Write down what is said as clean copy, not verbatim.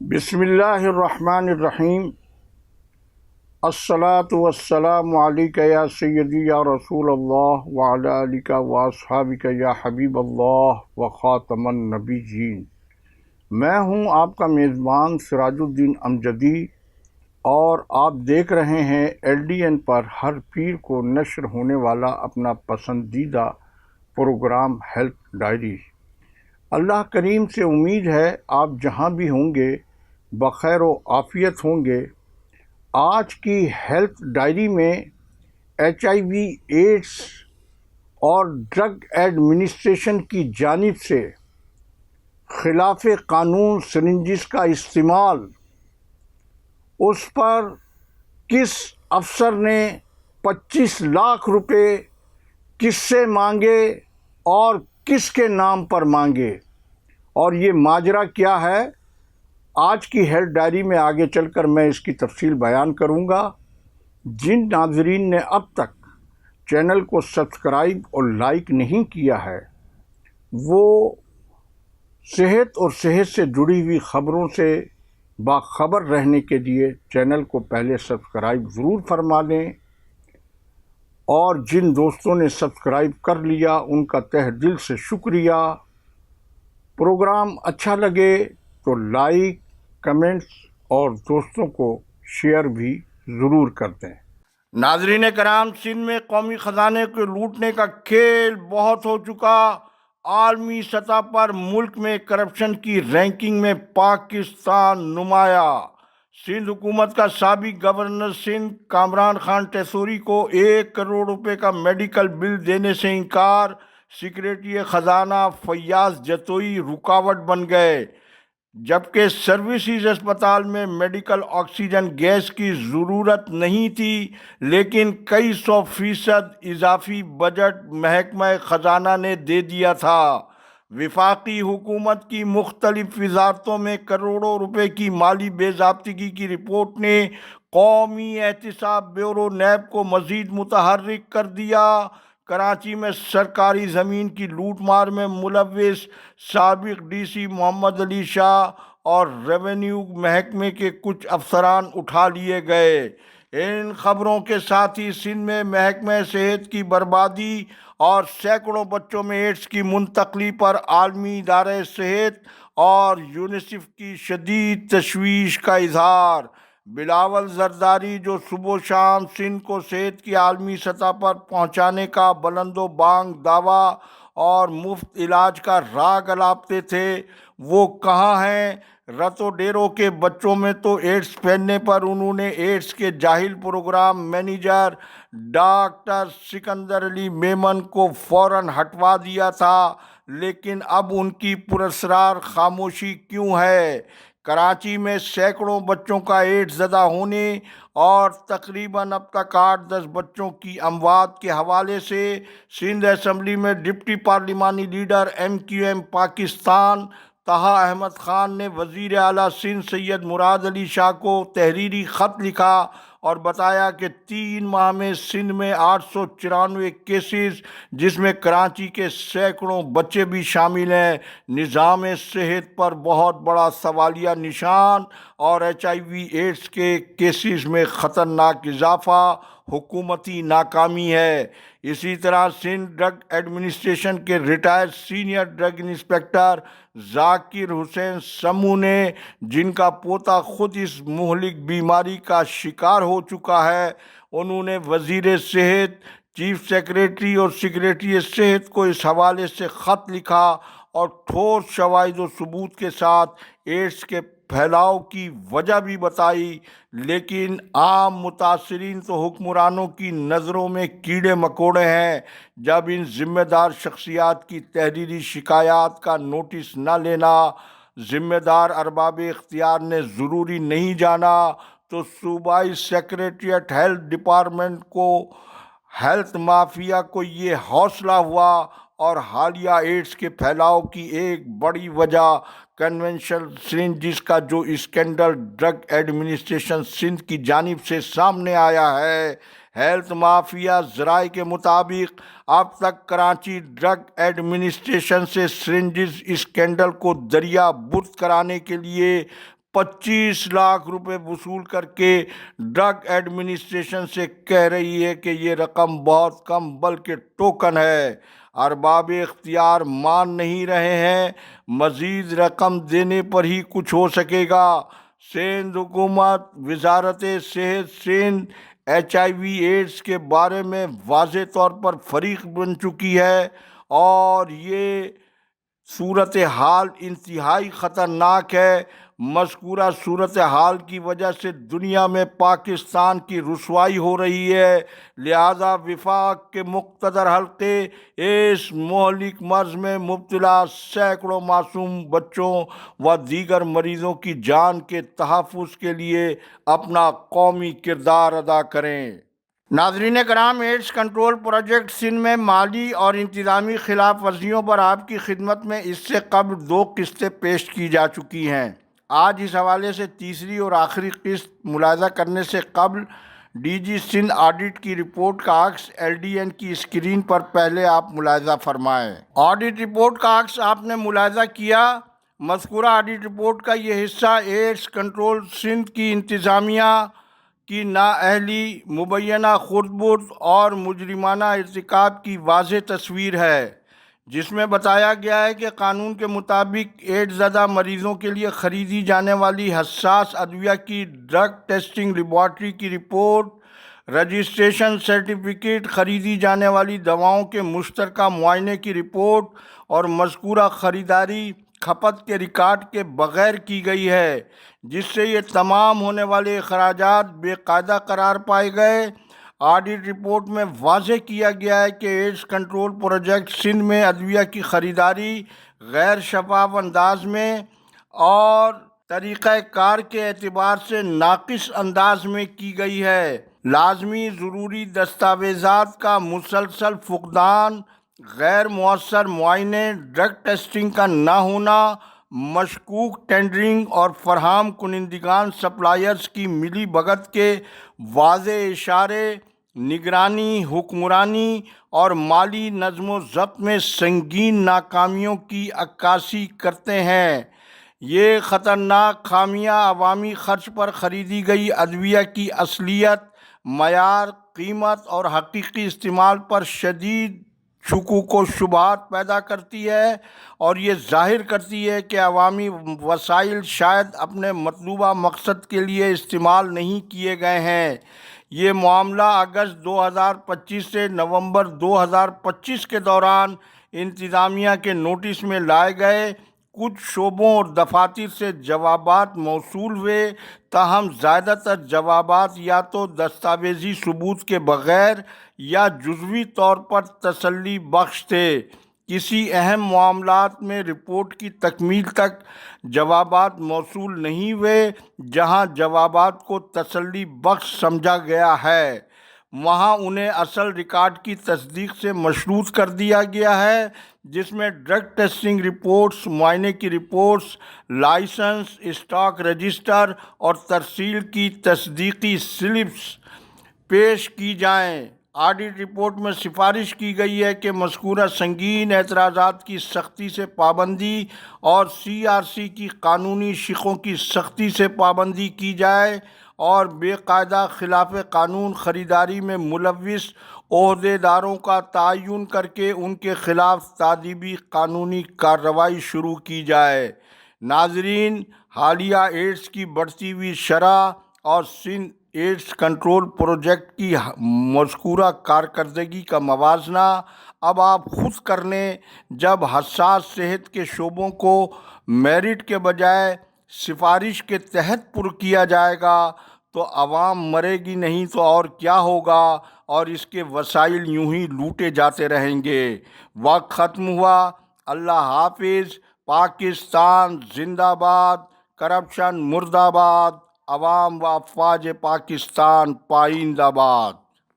بسم اللہ الرحمن الرحیم۔ الصلاة والسلام علیک یا سیدی یا رسول اللہ وعلی آلک واصحابک یا حبیب اللہ وخاتم النبیین۔ میں ہوں آپ کا میزبان سراج الدین امجدی، اور آپ دیکھ رہے ہیں LDN پر ہر پیر کو نشر ہونے والا اپنا پسندیدہ پروگرام ہیلتھ ڈائری۔ اللہ کریم سے امید ہے آپ جہاں بھی ہوں گے بخیر و عافیت ہوں گے۔ آج کی ہیلتھ ڈائری میں HIV ایڈز اور ڈرگ ایڈمنسٹریشن کی جانب سے خلاف قانون سرنجز کا استعمال، اس پر کس افسر نے 25 لاکھ روپے کس سے مانگے اور کس کے نام پر مانگے، اور یہ ماجرا کیا ہے، آج کی ہیلتھ ڈائری میں آگے چل کر میں اس کی تفصیل بیان کروں گا۔ جن ناظرین نے اب تک چینل کو سبسکرائب اور لائک نہیں کیا ہے، وہ صحت اور صحت سے جڑی ہوئی خبروں سے باخبر رہنے کے لیے چینل کو پہلے سبسکرائب ضرور فرما لیں، اور جن دوستوں نے سبسکرائب کر لیا ان کا تہ دل سے شکریہ۔ پروگرام اچھا لگے تو لائک، کمنٹس اور دوستوں کو شیئر بھی ضرور کر دیں۔ ناظرین کرام، سندھ میں قومی خزانے کو لوٹنے کا کھیل بہت ہو چکا۔ عالمی سطح پر ملک میں کرپشن کی رینکنگ میں پاکستان نمایاں۔ سندھ حکومت کا سابق گورنر سندھ کامران خان ٹیسوری کو 1 کروڑ روپے کا میڈیکل بل دینے سے انکار۔ سیکریٹری خزانہ فیاض جتوئی رکاوٹ بن گئے، جبکہ سروسز اسپتال میں میڈیکل آکسیجن گیس کی ضرورت نہیں تھی، لیکن کئی 100% اضافی بجٹ محکمہ خزانہ نے دے دیا تھا۔ وفاقی حکومت کی مختلف وزارتوں میں کروڑوں روپے کی مالی بے ضابطگی کی رپورٹ نے قومی احتساب بیورو نیب کو مزید متحرک کر دیا۔ کراچی میں سرکاری زمین کی لوٹ مار میں ملوث سابق DC محمد علی شاہ اور ریونیو محکمے کے کچھ افسران اٹھا لیے گئے۔ ان خبروں کے ساتھ ہی سندھ میں محکمہ صحت کی بربادی اور سینکڑوں بچوں میں ایڈز کی منتقلی پر عالمی ادارہ صحت اور یونیسیف کی شدید تشویش کا اظہار۔ بلاول زرداری، جو صبح و شام سندھ کو صحت کی عالمی سطح پر پہنچانے کا بلند و بانگ دعویٰ اور مفت علاج کا راگ الاپتے تھے، وہ کہاں ہیں؟ رتو ڈیرو کے بچوں میں تو ایڈز پھیلنے پر انہوں نے ایڈز کے جاہل پروگرام مینیجر ڈاکٹر سکندر علی میمن کو فوراً ہٹوا دیا تھا، لیکن اب ان کی پراسرار خاموشی کیوں ہے؟ کراچی میں سینکڑوں بچوں کا ایڈز زدہ ہونے اور تقریباً اب تک 8-10 بچوں کی اموات کے حوالے سے سندھ اسمبلی میں ڈپٹی پارلیمانی لیڈر MQM پاکستان طہا احمد خان نے وزیر اعلیٰ سندھ سید مراد علی شاہ کو تحریری خط لکھا اور بتایا کہ 3 ماہ میں سندھ میں 894 کیسز، جس میں کراچی کے سینکڑوں بچے بھی شامل ہیں۔ نظام صحت پر بہت بڑا سوالیہ نشان، اور HIV ایڈز کے کیسز میں خطرناک اضافہ حکومتی ناکامی ہے۔ اسی طرح سندھ ڈرگ ایڈمنسٹریشن کے ریٹائرڈ سینئر ڈرگ انسپکٹر ذاکر حسین سمو نے، جن کا پوتا خود اس مہلک بیماری کا شکار ہو چکا ہے، انہوں نے وزیر صحت، چیف سیکریٹری اور سیکریٹری صحت کو اس حوالے سے خط لکھا اور ٹھوس شواہد و ثبوت کے ساتھ ایڈز کے پھیلاؤ کی وجہ بھی بتائی، لیکن عام متاثرین تو حکمرانوں کی نظروں میں کیڑے مکوڑے ہیں۔ جب ان ذمہ دار شخصیات کی تحریری شکایات کا نوٹس نہ لینا ذمہ دار ارباب اختیار نے ضروری نہیں جانا، تو صوبائی سیکریٹریٹ ہیلتھ ڈپارٹمنٹ کو ہیلتھ مافیا کو یہ حوصلہ ہوا، اور حالیہ ایڈز کے پھیلاؤ کی ایک بڑی وجہ کنونشنل سرنجز کا جو اسکینڈل ڈرگ ایڈمنسٹریشن سندھ کی جانب سے سامنے آیا ہے۔ ہیلتھ مافیا ذرائع کے مطابق اب تک کراچی ڈرگ ایڈمنسٹریشن سے سرنجز اسکینڈل کو دریا برد کرانے کے لیے 25 لاکھ روپے وصول کر کے ڈرگ ایڈمنسٹریشن سے کہہ رہی ہے کہ یہ رقم بہت کم بلکہ ٹوکن ہے۔ ارباب اختیار مان نہیں رہے ہیں، مزید رقم دینے پر ہی کچھ ہو سکے گا۔ سندھ حکومت وزارت صحت سندھ HIV ایڈز کے بارے میں واضح طور پر فریق بن چکی ہے اور یہ صورتحال انتہائی خطرناک ہے۔ مذکورہ صورتحال کی وجہ سے دنیا میں پاکستان کی رسوائی ہو رہی ہے، لہذا وفاق کے مقتدر حلقے اس مہلک مرض میں مبتلا سینکڑوں معصوم بچوں و دیگر مریضوں کی جان کے تحفظ کے لیے اپنا قومی کردار ادا کریں۔ ناظرین کرام، ایڈز کنٹرول پروجیکٹ سندھ میں مالی اور انتظامی خلاف ورزیوں پر آپ کی خدمت میں اس سے قبل 2 قسطیں پیش کی جا چکی ہیں۔ آج اس حوالے سے تیسری اور آخری قسط ملاحظہ کرنے سے قبل DG سندھ آڈٹ کی رپورٹ کا عکس LDN کی اسکرین پر پہلے آپ ملاحظہ فرمائیں۔ آڈٹ رپورٹ کا عکس آپ نے ملاحظہ کیا۔ مذکورہ آڈٹ رپورٹ کا یہ حصہ ایڈز کنٹرول سندھ کی انتظامیہ کی نااہلی، مبینہ خردبرد اور مجرمانہ ارتکاب کی واضح تصویر ہے، جس میں بتایا گیا ہے کہ قانون کے مطابق ایڈز زدہ مریضوں کے لیے خریدی جانے والی حساس ادویہ کی ڈرگ ٹیسٹنگ لیبارٹری کی رپورٹ، رجسٹریشن سرٹیفکیٹ، خریدی جانے والی دواؤں کے مشترکہ معائنے کی رپورٹ اور مذکورہ خریداری کھپت کے ریکارڈ کے بغیر کی گئی ہے، جس سے یہ تمام ہونے والے اخراجات بے قاعدہ قرار پائے گئے۔ آڈٹ رپورٹ میں واضح کیا گیا ہے کہ ایڈز کنٹرول پروجیکٹ سندھ میں ادویہ کی خریداری غیر شفاف انداز میں اور طریقہ کار کے اعتبار سے ناقص انداز میں کی گئی ہے۔ لازمی ضروری دستاویزات کا مسلسل فقدان، غیر مؤثر معائنے، ڈرگ ٹیسٹنگ کا نہ ہونا، مشکوک ٹینڈرنگ اور فراہم کنندگان سپلائرز کی ملی بھگت کے واضح اشارے نگرانی، حکمرانی اور مالی نظم و ضبط میں سنگین ناکامیوں کی عکاسی کرتے ہیں۔ یہ خطرناک خامیاں عوامی خرچ پر خریدی گئی ادویہ کی اصلیت، معیار، قیمت اور حقیقی استعمال پر شدید شکوک و شبہات پیدا کرتی ہے اور یہ ظاہر کرتی ہے کہ عوامی وسائل شاید اپنے مطلوبہ مقصد کے لیے استعمال نہیں کیے گئے ہیں۔ یہ معاملہ اگست 2025 سے نومبر 2025 کے دوران انتظامیہ کے نوٹس میں لائے گئے کچھ شعبوں اور دفاتر سے جوابات موصول ہوئے، تاہم زیادہ تر جوابات یا تو دستاویزی ثبوت کے بغیر یا جزوی طور پر تسلی بخش تھے۔ کسی اہم معاملات میں رپورٹ کی تکمیل تک جوابات موصول نہیں ہوئے۔ جہاں جوابات کو تسلی بخش سمجھا گیا ہے، وہاں انہیں اصل ریکارڈ کی تصدیق سے مشروط کر دیا گیا ہے، جس میں ڈرگ ٹیسٹنگ رپورٹس، معائنے کی رپورٹس، لائسنس، اسٹاک رجسٹر اور ترسیل کی تصدیقی سلپس پیش کی جائیں۔ آڈٹ رپورٹ میں سفارش کی گئی ہے کہ مذکورہ سنگین اعتراضات کی سختی سے پابندی اور CRC کی قانونی شقوں کی سختی سے پابندی کی جائے اور بے قاعدہ خلاف قانون خریداری میں ملوث عہدیداروں کا تعین کر کے ان کے خلاف تادیبی قانونی کارروائی شروع کی جائے۔ ناظرین، حالیہ ایڈز کی بڑھتی ہوئی شرح اور سندھ ایڈز کنٹرول پروجیکٹ کی مذکورہ کارکردگی کا موازنہ اب آپ خود کر لیں۔ جب حساس صحت کے شعبوں کو میرٹ کے بجائے سفارش کے تحت پر کیا جائے گا تو عوام مرے گی نہیں تو اور کیا ہوگا، اور اس کے وسائل یوں ہی لوٹے جاتے رہیں گے۔ وقت ختم ہوا۔ اللہ حافظ۔ پاکستان زندہ باد، کرپشن مردہ باد، عوام و افواج پاکستان پائندہ باد۔